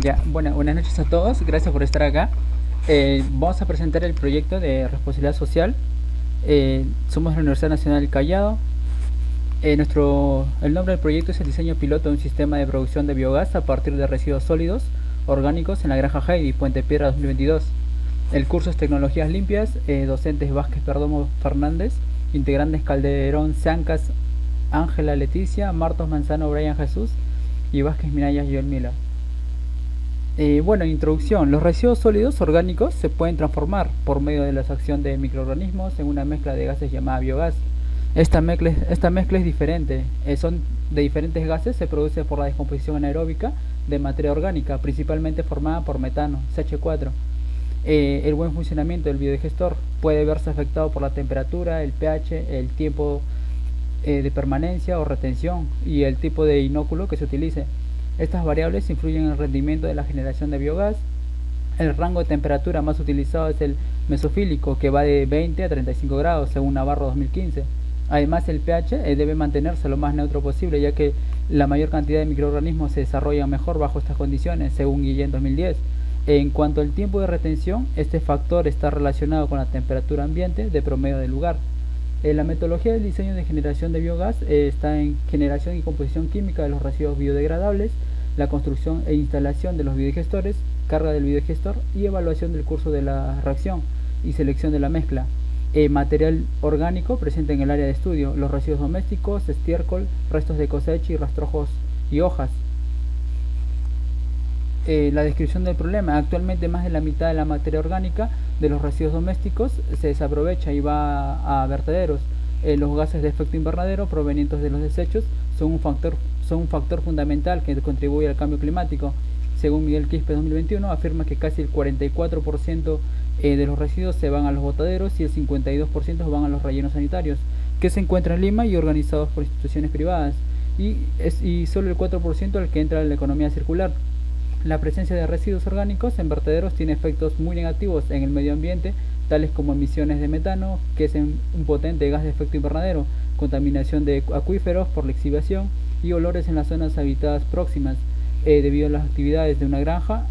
Ya, bueno, buenas noches a todos, gracias por estar acá. Vamos a presentar el proyecto de responsabilidad social. Somos la Universidad Nacional del Callao. El nombre del proyecto es el diseño piloto de un sistema de producción de biogás a partir de residuos sólidos orgánicos en la Granja Heidi, Puente Piedra 2022. El curso es Tecnologías Limpias, docentes Vázquez Perdomo Fernández, integrantes Calderón Sancas, Ángela Leticia, Martos Manzano Brian Jesús y Vázquez Minaya Joel Miller. Bueno, introducción. Los residuos sólidos orgánicos se pueden transformar por medio de la acción de microorganismos en una mezcla de gases llamada biogás. Esta mezcla es diferente. Son de diferentes gases, se produce por la descomposición anaeróbica de materia orgánica, principalmente formada por metano, CH4. El buen funcionamiento del biodigestor puede verse afectado por la temperatura, el pH, el tiempo de permanencia o retención y el tipo de inóculo que se utilice. Estas variables influyen en el rendimiento de la generación de biogás. El rango de temperatura más utilizado es el mesofílico, que va de 20 a 35 grados, según Navarro 2015. Además, el pH debe mantenerse lo más neutro posible, ya que la mayor cantidad de microorganismos se desarrollan mejor bajo estas condiciones, según Guillén 2010. En cuanto al tiempo de retención, este factor está relacionado con la temperatura ambiente de promedio del lugar. La metodología del diseño de generación de biogás está en generación y composición química de los residuos biodegradables, la construcción e instalación de los biodigestores, carga del biodigestor y evaluación del curso de la reacción y selección de la mezcla. Material orgánico presente en el área de estudio, los residuos domésticos, estiércol, restos de cosecha y rastrojos y hojas. La descripción del problema. Actualmente más de la mitad de la materia orgánica de los residuos domésticos se desaprovecha y va a vertederos. Los gases de efecto invernadero provenientes de los desechos son un factor fundamental que contribuye al cambio climático. Según Miguel Quispe 2021, afirma que casi el 44% de los residuos se van a los botaderos y el 52% van a los rellenos sanitarios, que se encuentran en Lima y organizados por instituciones privadas, y solo el 4% al que entra en la economía circular. La presencia de residuos orgánicos en vertederos tiene efectos muy negativos en el medio ambiente, tales como emisiones de metano, que es un potente gas de efecto invernadero, contaminación de acuíferos por lixiviación y olores en las zonas habitadas próximas. Debido a las actividades de una granja,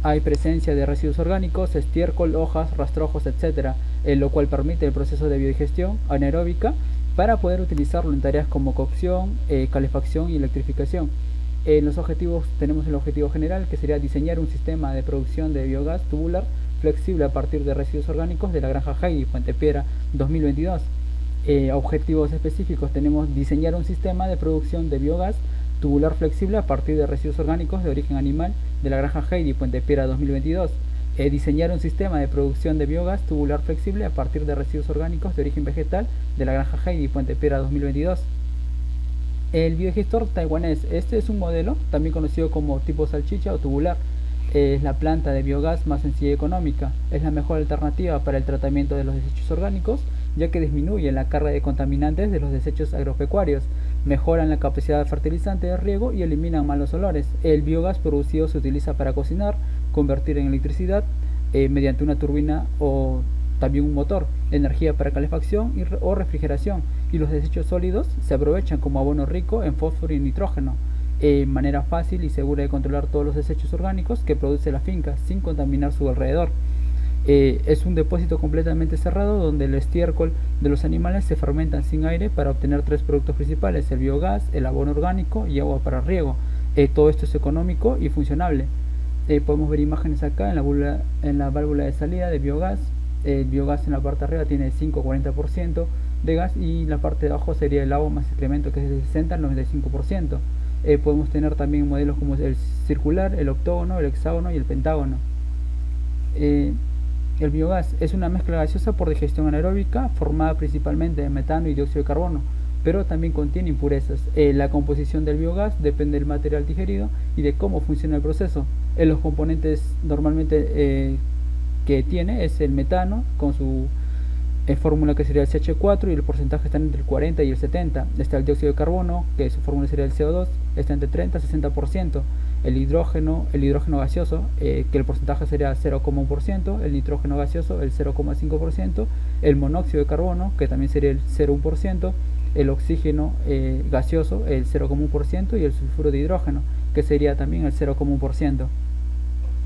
hay presencia de residuos orgánicos, estiércol, hojas, rastrojos, etc., lo cual permite el proceso de biodigestión anaeróbica para poder utilizarlo en tareas como cocción, calefacción y electrificación. Los objetivos, tenemos el objetivo general, que sería diseñar un sistema de producción de biogás tubular flexible a partir de residuos orgánicos de la Granja Heidi, Puente Piedra 2022. Objetivos específicos, tenemos diseñar un sistema de producción de biogás tubular flexible a partir de residuos orgánicos de origen animal de la Granja Heidi, Puente Piedra 2022. Diseñar un sistema de producción de biogás tubular flexible a partir de residuos orgánicos de origen vegetal de la Granja Heidi, Puente Piedra 2022. El biodigestor taiwanés, este es un modelo también conocido como tipo salchicha o tubular. Es la planta de biogás más sencilla y económica. Es la mejor alternativa para el tratamiento de los desechos orgánicos, ya que disminuye la carga de contaminantes de los desechos agropecuarios, mejoran la capacidad de fertilizante de riego y eliminan malos olores. El biogás producido se utiliza para cocinar, convertir en electricidad mediante una turbina o también un motor, energía para calefacción o refrigeración, y los desechos sólidos se aprovechan como abono rico en fósforo y nitrógeno. Manera fácil y segura de controlar todos los desechos orgánicos que produce la finca sin contaminar su alrededor. Es un depósito completamente cerrado donde el estiércol de los animales se fermentan sin aire para obtener tres productos principales: el biogás, el abono orgánico y agua para riego. Todo esto es económico y funcionable. Podemos ver imágenes acá en la válvula de salida de biogás. El biogás en la parte de arriba tiene 5-40% de gas, y la parte de abajo sería el agua más excremento, que es de 60 al 95%. Podemos tener también modelos como el circular, el octógono, el hexágono y el pentágono. El biogás es una mezcla gaseosa por digestión anaeróbica formada principalmente de metano y dióxido de carbono, pero también contiene impurezas. La composición del biogás depende del material digerido y de cómo funciona el proceso. Los componentes normalmente que tiene es el metano con su fórmula, que sería el CH4, y el porcentaje está entre el 40 y el 70. Está el dióxido de carbono, que su fórmula sería el CO2, está entre 30 y 60%. El hidrógeno gaseoso, que el porcentaje sería 0,1%, el nitrógeno gaseoso el 0,5%, el monóxido de carbono, que también sería el 0,1%, el oxígeno gaseoso el 0,1%, y el sulfuro de hidrógeno, que sería también el 0,1%.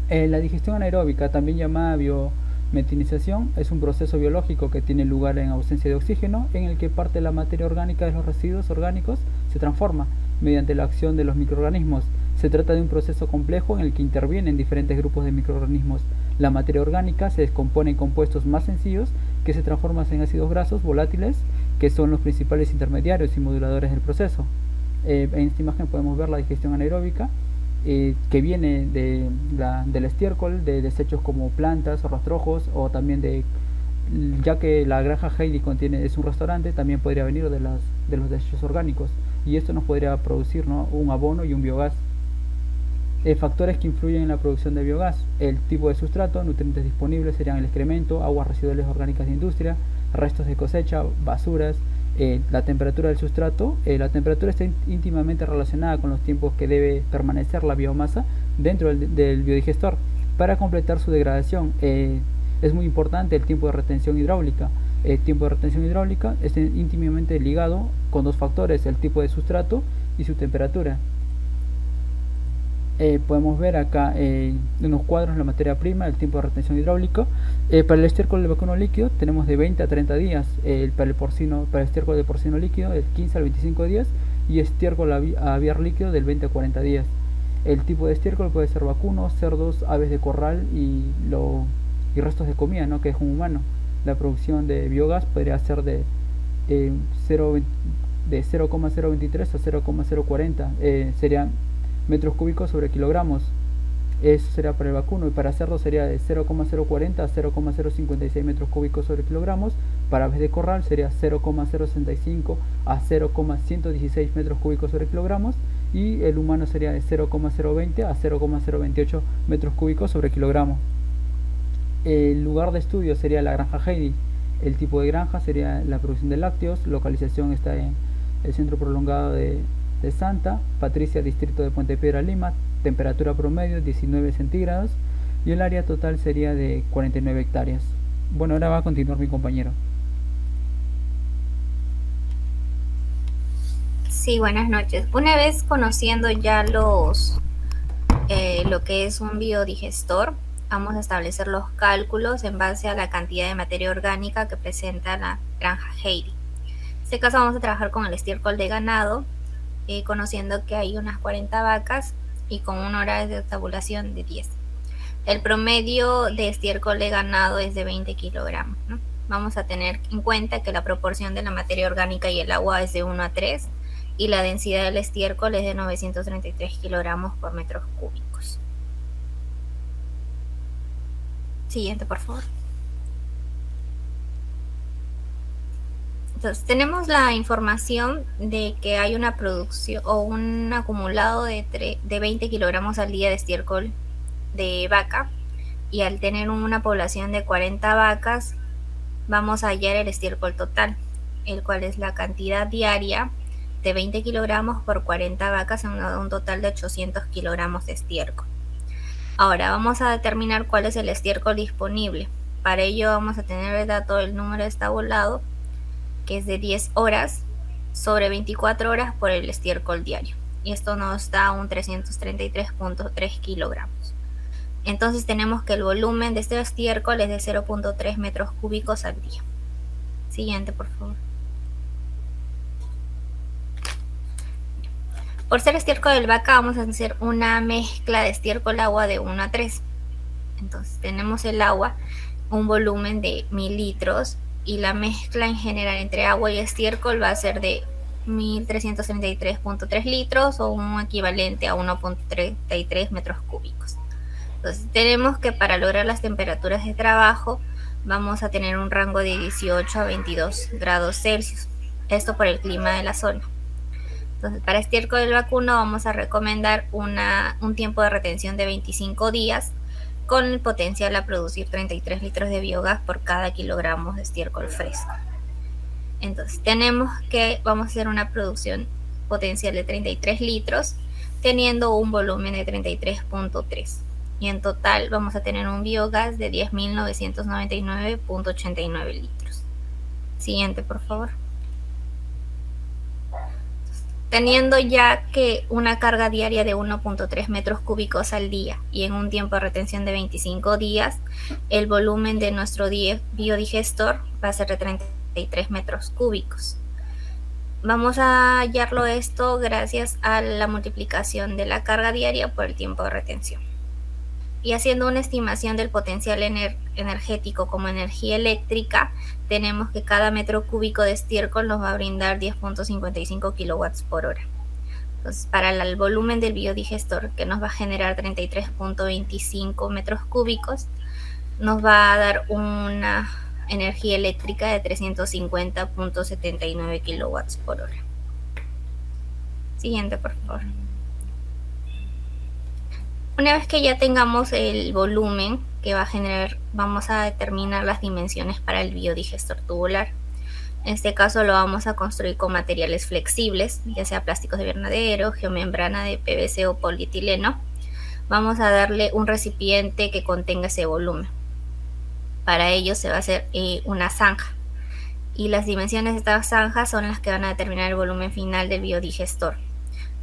La digestión anaeróbica, también llamada biometanización, es un proceso biológico que tiene lugar en ausencia de oxígeno, en el que parte de la materia orgánica de los residuos orgánicos se transforma mediante la acción de los microorganismos. Se trata de un proceso complejo en el que intervienen diferentes grupos de microorganismos. La materia orgánica se descompone en compuestos más sencillos que se transforman en ácidos grasos volátiles, que son los principales intermediarios y moduladores del proceso. En esta imagen podemos ver la digestión anaeróbica, que viene del estiércol, de desechos como plantas o rastrojos, o también ya que la granja Heidi es un restaurante, también podría venir de los desechos orgánicos, y esto nos podría producir, ¿no?, un abono y un biogás. Factores que influyen en la producción de biogás: el tipo de sustrato, nutrientes disponibles serían el excremento, aguas residuales orgánicas de industria, restos de cosecha, basuras, la temperatura del sustrato. La temperatura está íntimamente relacionada con los tiempos que debe permanecer la biomasa dentro del biodigestor para completar su degradación. Es muy importante el tiempo de retención hidráulica. El tiempo de retención hidráulica está íntimamente ligado con dos factores: el tipo de sustrato y su temperatura. Podemos ver acá en unos cuadros la materia prima, el tiempo de retención hidráulica. Para el estiércol de vacuno líquido tenemos de 20 a 30 días, para el estiércol de porcino líquido de 15 a 25 días, y estiércol aviar líquido del 20 a 40 días. El tipo de estiércol puede ser vacuno, cerdos, aves de corral y restos de comida, ¿no?, que es un humano. La producción de biogás podría ser de 0,023 a 0,040, serían metros cúbicos sobre kilogramos. Eso sería para el vacuno, y para cerdo sería de 0,040 a 0,056 metros cúbicos sobre kilogramos. Para aves de corral sería 0,065 a 0,116 metros cúbicos sobre kilogramos, y el humano sería de 0,020 a 0,028 metros cúbicos sobre kilogramo. El lugar de estudio sería la granja Heidi. El tipo de granja sería la producción de lácteos. Localización está en el centro prolongado de Santa Patricia, distrito de Puente Piedra, Lima. Temperatura promedio 19 centígrados, y el área total sería de 49 hectáreas. Bueno, ahora va a continuar mi compañero. Sí, buenas noches. Una vez conociendo ya lo que es un biodigestor, vamos a establecer los cálculos en base a la cantidad de materia orgánica que presenta la granja Heidi. En este caso vamos a trabajar con el estiércol de ganado, conociendo que hay unas 40 vacas y con una hora de tabulación de 10. El promedio de estiércol de ganado es de 20 kilogramos, ¿no? Vamos a tener en cuenta que la proporción de la materia orgánica y el agua es de 1 a 3, y la densidad del estiércol es de 933 kilogramos por metros cúbicos. Siguiente, por favor. Entonces, tenemos la información de que hay una producción o un acumulado de 20 kilogramos al día de estiércol de vaca, y al tener una población de 40 vacas, vamos a hallar el estiércol total, el cual es la cantidad diaria de 20 kilogramos por 40 vacas, en un total de 800 kilogramos de estiércol. Ahora vamos a determinar cuál es el estiércol disponible. Para ello vamos a tener el dato del número estabulado, que es de 10 horas sobre 24 horas por el estiércol diario, y esto nos da un 333.3 kilogramos. Entonces tenemos que el volumen de este estiércol es de 0.3 metros cúbicos al día. Siguiente, por favor. Por ser estiércol de vaca, vamos a hacer una mezcla de estiércol agua de 1 a 3. Entonces tenemos el agua, un volumen de 1000 litros, y la mezcla en general entre agua y estiércol va a ser de 1333.3 litros, o un equivalente a 1.33 metros cúbicos. Entonces tenemos que para lograr las temperaturas de trabajo vamos a tener un rango de 18 a 22 grados Celsius, esto por el clima de la zona. Entonces, para estiércol del vacuno vamos a recomendar un tiempo de retención de 25 días, con el potencial a producir 33 litros de biogás por cada kilogramo de estiércol fresco. Entonces tenemos que vamos a hacer una producción potencial de 33 litros, teniendo un volumen de 33.3, y en total vamos a tener un biogás de 10.999.89 litros. Siguiente, por favor. Teniendo ya que una carga diaria de 1.3 metros cúbicos al día y en un tiempo de retención de 25 días, el volumen de nuestro biodigestor va a ser de 33 metros cúbicos. Vamos a hallarlo esto gracias a la multiplicación de la carga diaria por el tiempo de retención. Y haciendo una estimación del potencial energético como energía eléctrica, tenemos que cada metro cúbico de estiércol nos va a brindar 10.55 kilowatts por hora. Entonces, para el volumen del biodigestor, que nos va a generar 33.25 metros cúbicos, nos va a dar una energía eléctrica de 350.79 kilowatts por hora. Siguiente, por favor. Una vez que ya tengamos el volumen que va a generar, vamos a determinar las dimensiones para el biodigestor tubular. En este caso lo vamos a construir con materiales flexibles, ya sea plásticos de invernadero, geomembrana de PVC o polietileno. Vamos a darle un recipiente que contenga ese volumen. Para ello se va a hacer una zanja. Y las dimensiones de estas zanjas son las que van a determinar el volumen final del biodigestor.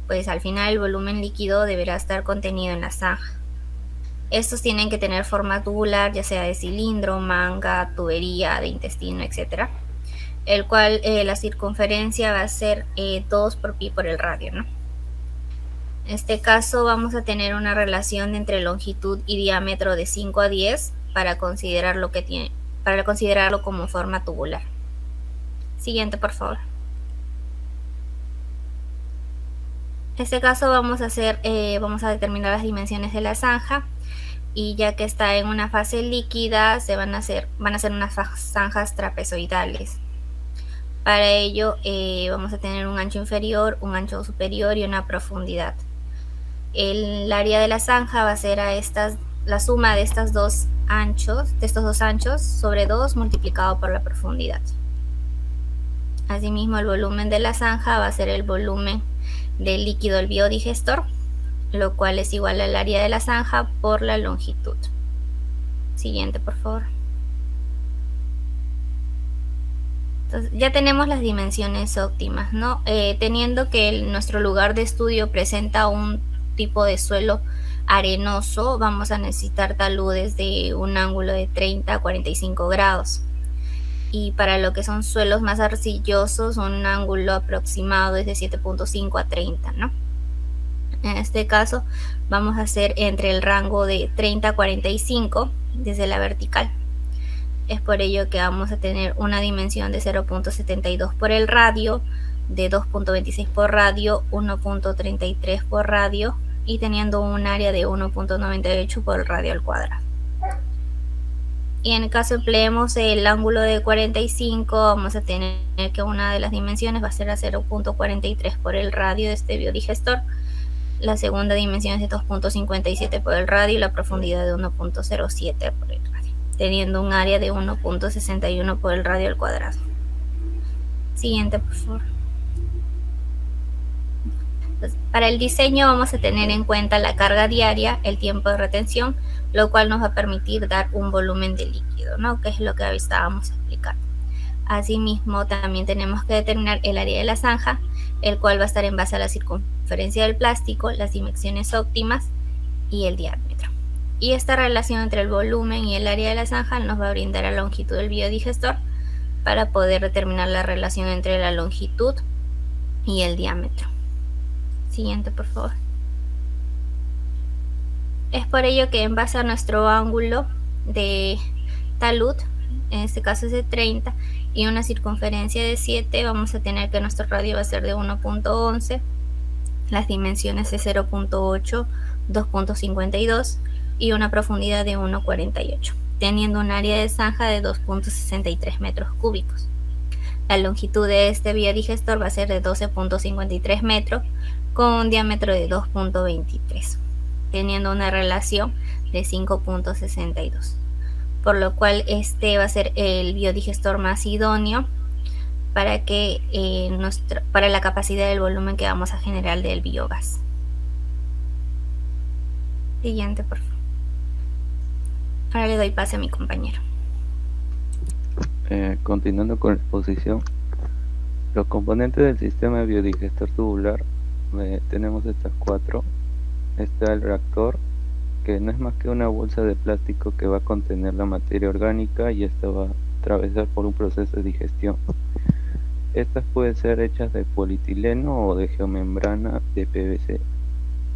Pues al final el volumen líquido deberá estar contenido en la zanja. Estos tienen que tener forma tubular, ya sea de cilindro, manga, tubería, de intestino, etc. El cual la circunferencia va a ser 2 por pi por el radio, ¿no? En este caso vamos a tener una relación entre longitud y diámetro de 5 a 10 para considerarlo como forma tubular. Siguiente, por favor. En este caso vamos a determinar las dimensiones de la zanja, y ya que está en una fase líquida van a ser unas zanjas trapezoidales. Para ello vamos a tener un ancho inferior, un ancho superior y una profundidad. El área de la zanja va a ser la suma de estos dos anchos sobre 2 multiplicado por la profundidad. Asimismo, el volumen de la zanja va a ser el volumen del líquido del biodigestor, lo cual es igual al área de la zanja por la longitud. Siguiente, por favor. Entonces, ya tenemos las dimensiones óptimas, ¿no? Teniendo que nuestro lugar de estudio presenta un tipo de suelo arenoso, vamos a necesitar taludes de un ángulo de 30 a 45 grados. Y para lo que son suelos más arcillosos, un ángulo aproximado es de 7.5 a 30, ¿no? En este caso vamos a hacer entre el rango de 30 a 45 desde la vertical. Es por ello que vamos a tener una dimensión de 0.72 por el radio, de 2.26 por radio, 1.33 por radio y teniendo un área de 1.98 por el radio al cuadrado. Y en el caso empleemos el ángulo de 45, vamos a tener que una de las dimensiones va a ser a 0.43 por el radio de este biodigestor. La segunda dimensión es de 2.57 por el radio y la profundidad de 1.07 por el radio, teniendo un área de 1.61 por el radio al cuadrado. Siguiente, por favor. Entonces, para el diseño vamos a tener en cuenta la carga diaria, el tiempo de retención, lo cual nos va a permitir dar un volumen de líquido, ¿no? Que es lo que estábamos explicando. Asimismo, también tenemos que determinar el área de la zanja, el cual va a estar en base a la circunferencia del plástico, las dimensiones óptimas y el diámetro. Y esta relación entre el volumen y el área de la zanja nos va a brindar la longitud del biodigestor para poder determinar la relación entre la longitud y el diámetro. Siguiente, por favor. Es por ello que en base a nuestro ángulo de talud, en este caso es de 30, y una circunferencia de 7, vamos a tener que nuestro radio va a ser de 1.11, las dimensiones de 0.8, 2.52 y una profundidad de 1.48, teniendo un área de zanja de 2.63 metros cúbicos. La longitud de este biodigestor va a ser de 12.53 metros con un diámetro de 2.23, teniendo una relación de 5.62, por lo cual este va a ser el biodigestor más idóneo para la capacidad del volumen que vamos a generar del biogás. Siguiente, por favor. Ahora le doy pase a mi compañero. Continuando con la exposición, Los componentes del sistema de biodigestor tubular, tenemos estas cuatro. Está el reactor, que no es más que una bolsa de plástico que va a contener la materia orgánica y esta va a atravesar por un proceso de digestión. Estas pueden ser hechas de polietileno o de geomembrana de PVC.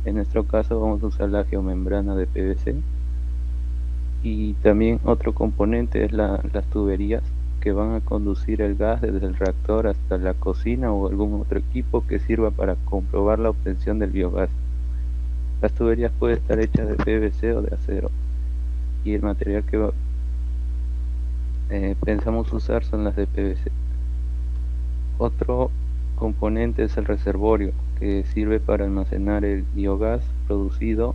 En nuestro caso vamos a usar la geomembrana de PVC. Y también otro componente es las tuberías que van a conducir el gas desde el reactor hasta la cocina o algún otro equipo que sirva para comprobar la obtención del biogás. Las tuberías pueden estar hechas de PVC o de acero, y el material que pensamos usar son las de PVC. Otro componente es el reservorio, que sirve para almacenar el biogás producido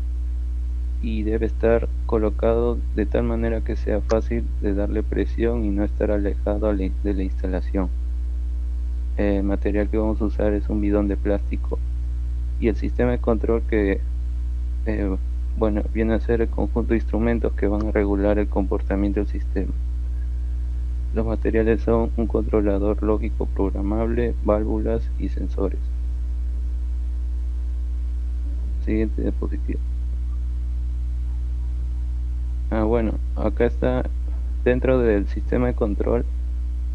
y debe estar colocado de tal manera que sea fácil de darle presión y no estar alejado de la instalación. El material que vamos a usar es un bidón de plástico, y el sistema de control que viene a ser el conjunto de instrumentos que van a regular el comportamiento del sistema. Los materiales son un controlador lógico programable, válvulas y sensores. Siguiente diapositiva. Acá está, dentro del sistema de control,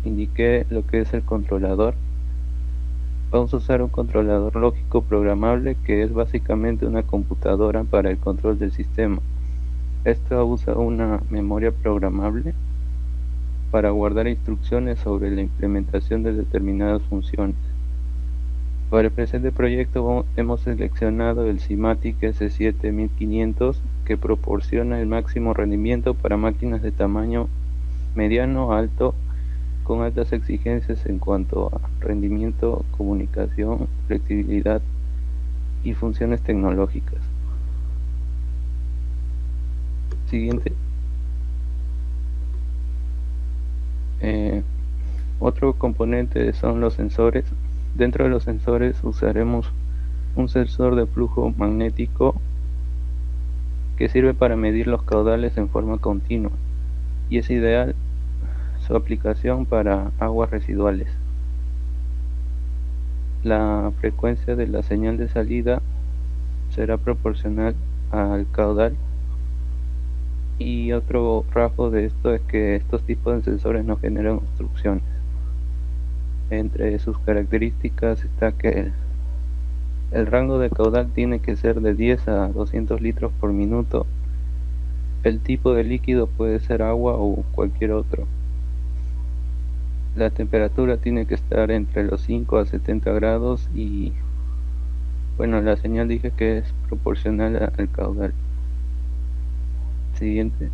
indiqué lo que es el controlador. Vamos a usar un controlador lógico programable, que es básicamente una computadora para el control del sistema. Esto usa una memoria programable para guardar instrucciones sobre la implementación de determinadas funciones. Para el presente proyecto hemos seleccionado el SIMATIC S7-1500, que proporciona el máximo rendimiento para máquinas de tamaño mediano alto, con altas exigencias en cuanto a rendimiento, comunicación, flexibilidad y funciones tecnológicas. Siguiente. Otro componente son los sensores. Dentro de los sensores usaremos un sensor de flujo magnético que sirve para medir los caudales en forma continua, y es ideal su aplicación para aguas residuales. La frecuencia de la señal de salida será proporcional al caudal, y otro rasgo de esto es que estos tipos de sensores no generan obstrucciones. Entre sus características está que el rango de caudal tiene que ser de 10 a 200 litros por minuto. El tipo de líquido puede ser agua o cualquier otro. La temperatura tiene que estar entre los 5 a 70 grados y la señal dije que es proporcional al caudal. Siguiente.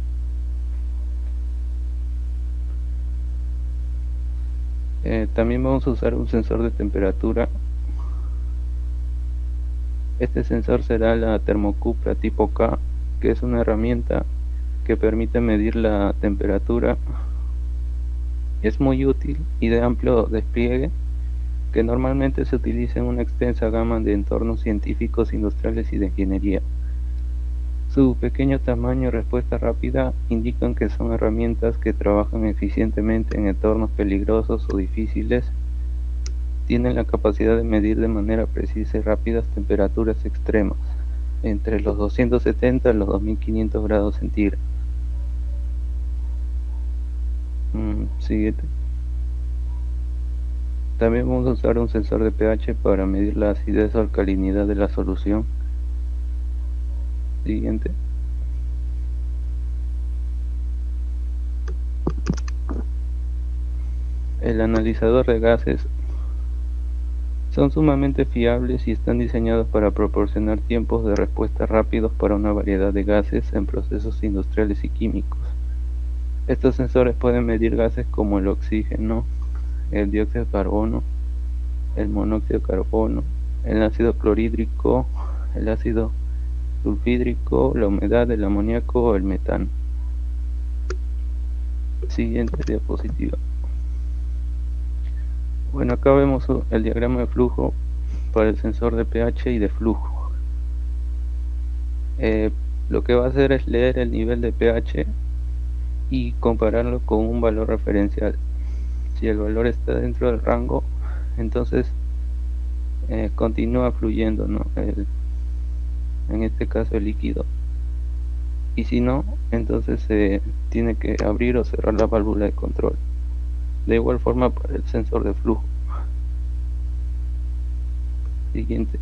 También vamos a usar un sensor de temperatura. Este sensor será la termocupla tipo K, que es una herramienta que permite medir la temperatura. Es muy útil y de amplio despliegue, que normalmente se utiliza en una extensa gama de entornos científicos, industriales y de ingeniería. Su pequeño tamaño y respuesta rápida indican que son herramientas que trabajan eficientemente en entornos peligrosos o difíciles. Tienen la capacidad de medir de manera precisa y rápida temperaturas extremas, entre los 270 a los 2500 grados centígrados. Siguiente. También vamos a usar un sensor de pH para medir la acidez o alcalinidad de la solución. Siguiente. El analizador de gases son sumamente fiables y están diseñados para proporcionar tiempos de respuesta rápidos para una variedad de gases en procesos industriales y químicos. Estos sensores pueden medir gases como el oxígeno, el dióxido de carbono, el monóxido de carbono, el ácido clorhídrico, el ácido sulfídrico, la humedad, el amoníaco o el metano. Siguiente diapositiva. Acá vemos el diagrama de flujo para el sensor de pH y de flujo. Lo que va a hacer es leer el nivel de pH y compararlo con un valor referencial. Si el valor está dentro del rango, entonces continúa fluyendo, ¿no? En este caso el líquido. Y si no, entonces se tiene que abrir o cerrar la válvula de control. De igual forma para el sensor de flujo. Siguiente.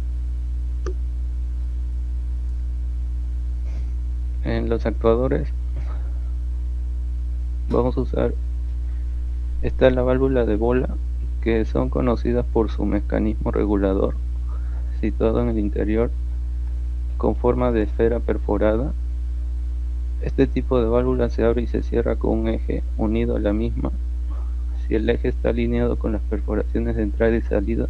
En los actuadores vamos a usar, está la válvula de bola, que son conocidas por su mecanismo regulador, situado en el interior con forma de esfera perforada. Este tipo de válvula se abre y se cierra con un eje unido a la misma. Si el eje está alineado con las perforaciones de entrada y salida,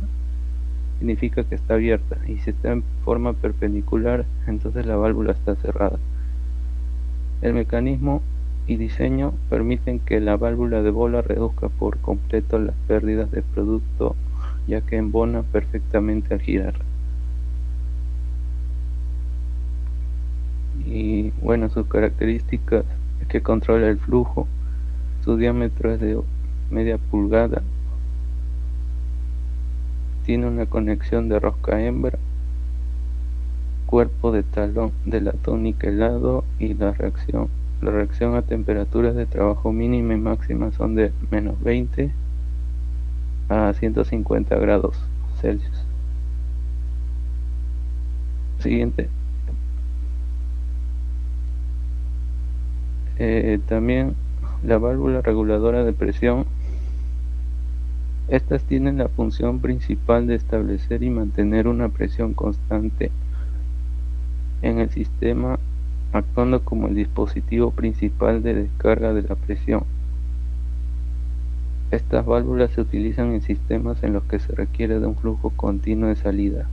significa que está abierta, y si está en forma perpendicular, entonces la válvula está cerrada. El mecanismo y diseño permiten que la válvula de bola reduzca por completo las pérdidas de producto, ya que embona perfectamente al girar. Y bueno, sus características es que controla el flujo, su diámetro es de media pulgada, tiene una conexión de rosca hembra, cuerpo de talón de latón niquelado, y la reacción a temperaturas de trabajo mínima y máxima son de menos 20 a 150 grados Celsius. Siguiente. También la válvula reguladora de presión. Estas tienen la función principal de establecer y mantener una presión constante en el sistema, actuando como el dispositivo principal de descarga de la presión. Estas válvulas se utilizan en sistemas en los que se requiere de un flujo continuo de salida.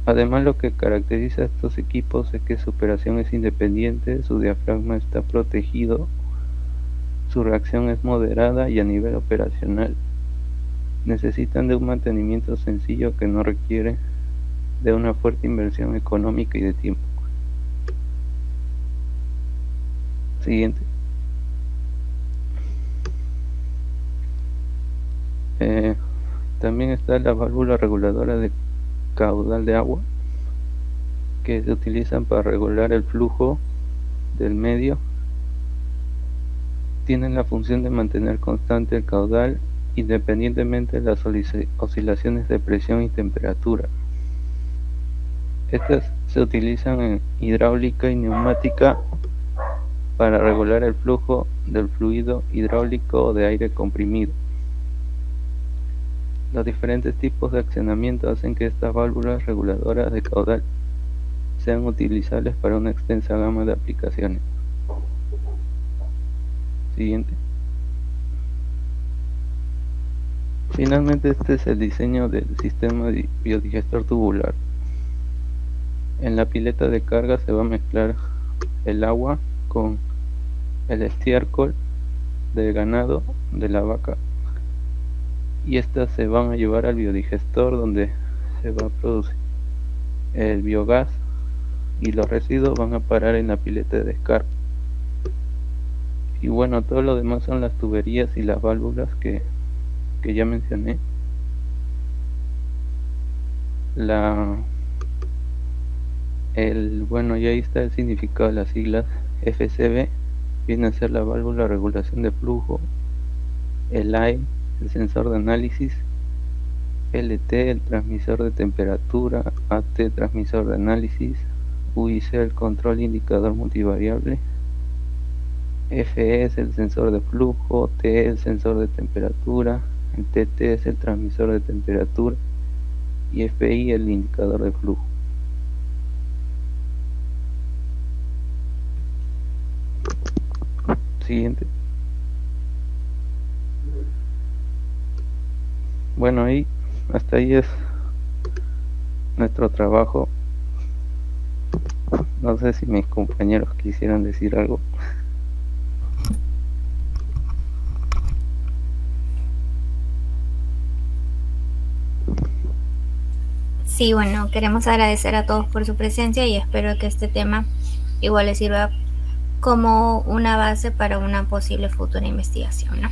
Además, lo que caracteriza a estos equipos es que su operación es independiente, su diafragma está protegido, su reacción es moderada y a nivel operacional necesitan de un mantenimiento sencillo que no requiere de una fuerte inversión económica y de tiempo. Siguiente. También está la válvula reguladora de caudal de agua, que se utilizan para regular el flujo del medio. Tienen la función de mantener constante el caudal independientemente de las oscilaciones de presión y temperatura. Estas se utilizan en hidráulica y neumática para regular el flujo del fluido hidráulico o de aire comprimido. Los diferentes tipos de accionamiento hacen que estas válvulas reguladoras de caudal sean utilizables para una extensa gama de aplicaciones. Siguiente. Finalmente, este es el diseño del sistema de biodigestor tubular. En la pileta de carga se va a mezclar el agua con el estiércol del ganado, de la vaca, y estas se van a llevar al biodigestor, donde se va a producir el biogás, y los residuos van a parar en la pileta de descarga. Y bueno, todo lo demás son las tuberías y las válvulas que ya mencioné. Bueno, ya ahí está el significado de las siglas. FCB viene a ser la válvula de regulación de flujo, el AE, el sensor de análisis, LT, el transmisor de temperatura, AT, transmisor de análisis, UIC, el control indicador multivariable, FE es el sensor de flujo, TE el sensor de temperatura, el TT es el transmisor de temperatura, y FI el indicador de flujo. Siguiente. Bueno, hasta ahí es nuestro trabajo. No sé si mis compañeros quisieran decir algo. Sí, bueno, queremos agradecer a todos por su presencia y espero que este tema igual les sirva como una base para una posible futura investigación, ¿no?